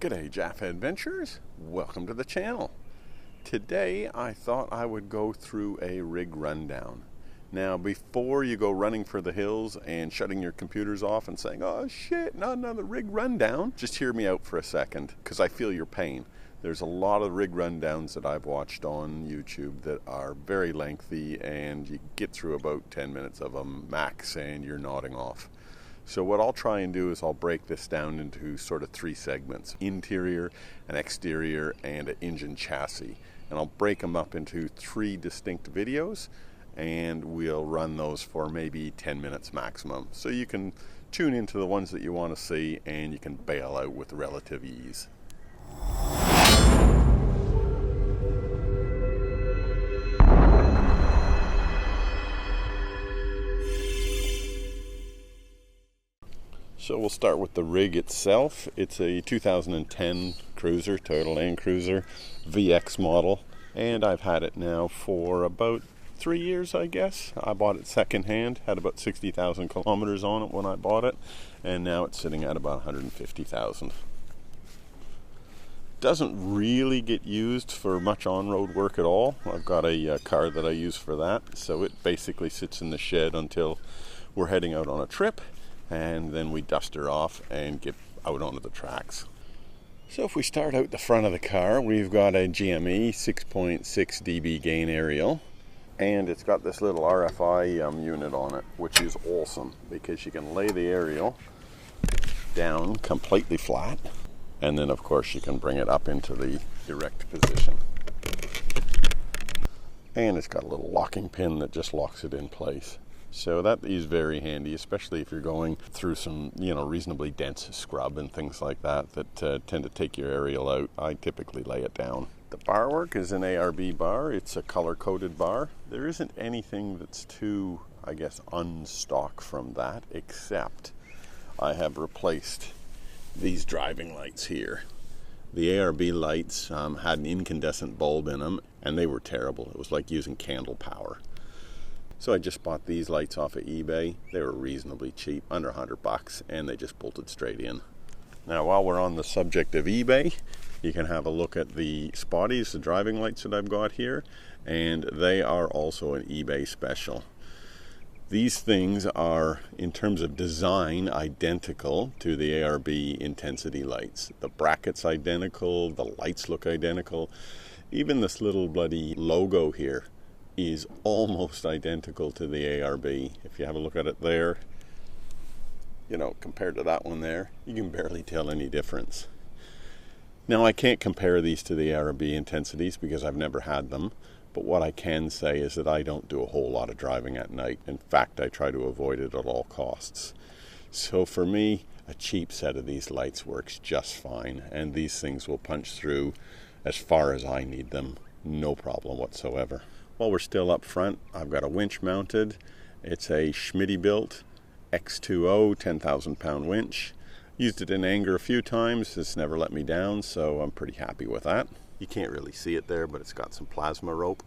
G'day Jaffa Adventures, welcome to the channel. Today I thought I would go through a rig rundown. Now before you go running for the hills and shutting your computers off and saying, oh shit, not another rig rundown, just hear me out for a second because I feel your pain. There's a lot of rig rundowns that I've watched on YouTube that are very lengthy and you get through about 10 minutes of them max and you're nodding off. So what I'll try and do is I'll break this down into sort of three segments: interior, an exterior, and an engine chassis. And I'll break them up into three distinct videos and we'll run those for maybe 10 minutes maximum. So you can tune into the ones that you want to see and you can bail out with relative ease. So we'll start with the rig itself. It's a 2010 cruiser, Toyota Landcruiser VX model, and I've had it now for about 3 years, I guess. I bought it secondhand, had about 60,000 kilometers on it when I bought it, and now it's sitting at about 150,000. Doesn't really get used for much on-road work at all. I've got a car that I use for that, so it basically sits in the shed until we're heading out on a trip, and then we dust her off and get out onto the tracks. So if we start out the front of the car, we've got a GME 6.6 dB gain aerial, and it's got this little RFI unit on it, which is awesome because you can lay the aerial down completely flat, and then of course you can bring it up into the erect position. And it's got a little locking pin that just locks it in place. So that is very handy, especially if you're going through some, reasonably dense scrub and things like that tend to take your aerial out. I typically lay it down. The bar work is an ARB bar. It's a color-coded bar. There isn't anything that's too, unstock from that, except I have replaced these driving lights here. The ARB lights had an incandescent bulb in them, and they were terrible. It was like using candle power. So I just bought these lights off of eBay. They were reasonably cheap, under $100, and they just bolted straight in. Now, while we're on the subject of eBay, you can have a look at the spotties, the driving lights that I've got here, and they are also an eBay special. These things are, in terms of design, identical to the ARB intensity lights. The bracket's identical, the lights look identical. Even this little bloody logo here is almost identical to the ARB. If you have a look at it there, compared to that one there, you can barely tell any difference. Now, I can't compare these to the ARB intensities because I've never had them, but what I can say is that I don't do a whole lot of driving at night. In fact, I try to avoid it at all costs. So for me, a cheap set of these lights works just fine, and these things will punch through as far as I need them, no problem whatsoever. While we're still up front, I've got a winch mounted. It's a Schmitty-built X2O 10,000 pound winch. Used it in anger a few times. It's never let me down, so I'm pretty happy with that. You can't really see it there, but it's got some plasma rope.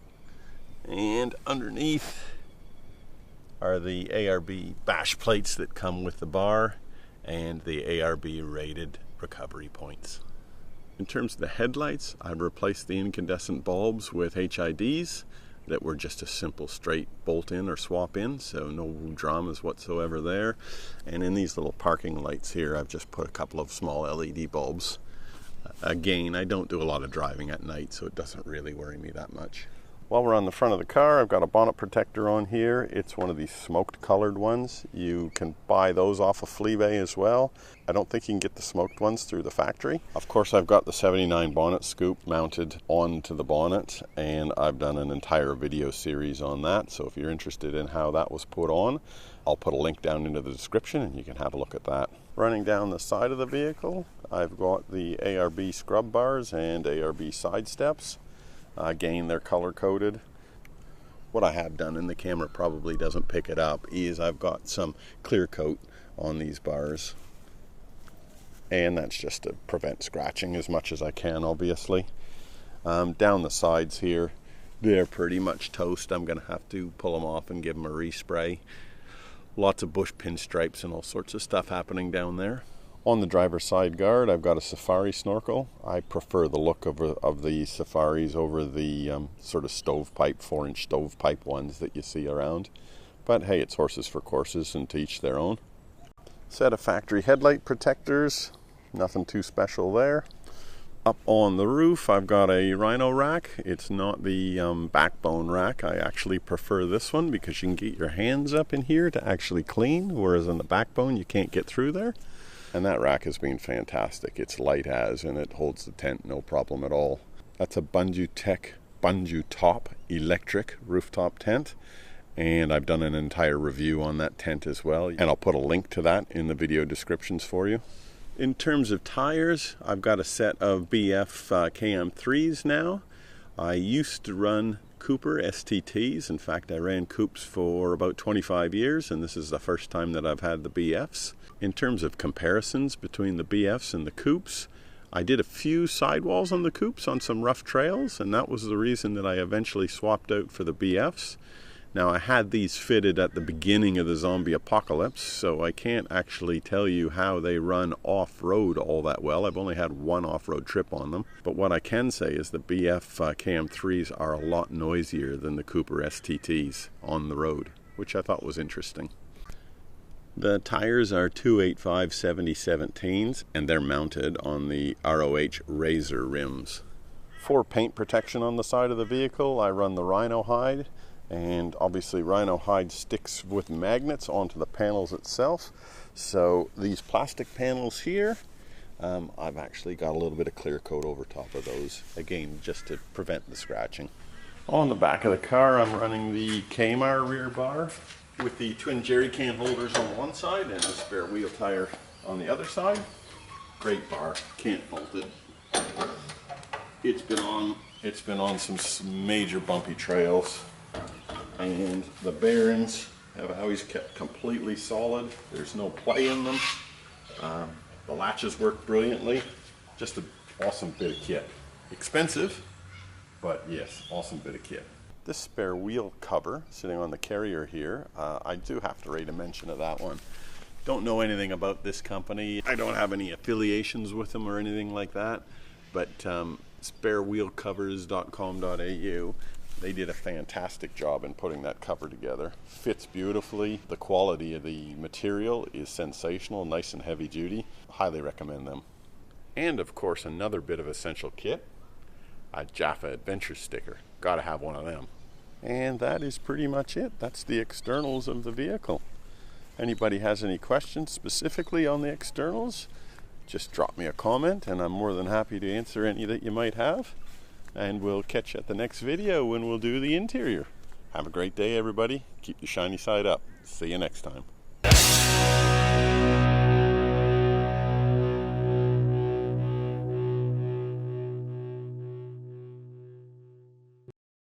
And underneath are the ARB bash plates that come with the bar and the ARB rated recovery points. In terms of the headlights, I've replaced the incandescent bulbs with HIDs that were just a simple straight bolt in or swap in, so no dramas whatsoever there. And in these little parking lights here, I've just put a couple of small LED bulbs. Again, I don't do a lot of driving at night, so it doesn't really worry me that much. While we're on the front of the car, I've got a bonnet protector on here. It's one of these smoked colored ones. You can buy those off of Fleabay as well. I don't think you can get the smoked ones through the factory. Of course, I've got the 79 bonnet scoop mounted onto the bonnet, and I've done an entire video series on that. So if you're interested in how that was put on, I'll put a link down into the description and you can have a look at that. Running down the side of the vehicle, I've got the ARB scrub bars and ARB Sidesteps. Again, they're color-coded. What I have done, and the camera probably doesn't pick it up, is I've got some clear coat on these bars. And that's just to prevent scratching as much as I can, obviously. Down the sides here, they're pretty much toast. I'm going to have to pull them off and give them a respray. Lots of bush pinstripes and all sorts of stuff happening down there. On the driver's side guard, I've got a safari snorkel. I prefer the look of the safaris over the sort of stovepipe, 4-inch stovepipe ones that you see around. But hey, it's horses for courses, and to each their own. Set of factory headlight protectors, nothing too special there. Up on the roof, I've got a Rhino rack. It's not the backbone rack. I actually prefer this one because you can get your hands up in here to actually clean, whereas on the backbone you can't get through there. And that rack has been fantastic. It's light as, and it holds the tent no problem at all. That's a Bundutop electric rooftop tent, and I've done an entire review on that tent as well, and I'll put a link to that in the video descriptions for you. In terms of tires, I've got a set of BF KM3s now. I used to run Cooper STTs. In fact, I ran Coupes for about 25 years, and this is the first time that I've had the BFs. In terms of comparisons between the BFs and the Coupes, I did a few sidewalls on the Coupes on some rough trails, and that was the reason that I eventually swapped out for the BFs. Now, I had these fitted at the beginning of the zombie apocalypse, so I can't actually tell you how they run off-road all that well. I've only had one off-road trip on them. But what I can say is the BF KM3s are a lot noisier than the Cooper STTs on the road, which I thought was interesting. The tires are 285 70/17s, and they're mounted on the ROH Razor rims. For paint protection on the side of the vehicle, I run the Rhinohide. And obviously Rhinohide sticks with magnets onto the panels itself. So these plastic panels here, I've actually got a little bit of clear coat over top of those, again just to prevent the scratching. On the back of the car, I'm running the Kmart rear bar with the twin jerry can holders on one side and a spare wheel tire on the other side. Great bar, can't fault it. It's been on some major bumpy trails, and the bearings have always kept completely solid. There's no play in them. The latches work brilliantly. Just an awesome bit of kit. Expensive, but yes, awesome bit of kit. This spare wheel cover sitting on the carrier here, I do have to rate a mention of that one. Don't know anything about this company. I don't have any affiliations with them or anything like that, but sparewheelcovers.com.au, they did a fantastic job in putting that cover together. Fits beautifully. The quality of the material is sensational, nice and heavy duty. Highly recommend them. And of course, another bit of essential kit, a Jaffa Adventure sticker. Gotta have one of them. And that is pretty much it. That's the externals of the vehicle. Anybody has any questions specifically on the externals, just drop me a comment and I'm more than happy to answer any that you might have. And we'll catch you at the next video when we'll do the interior. Have a great day, everybody. Keep the shiny side up. See you next time.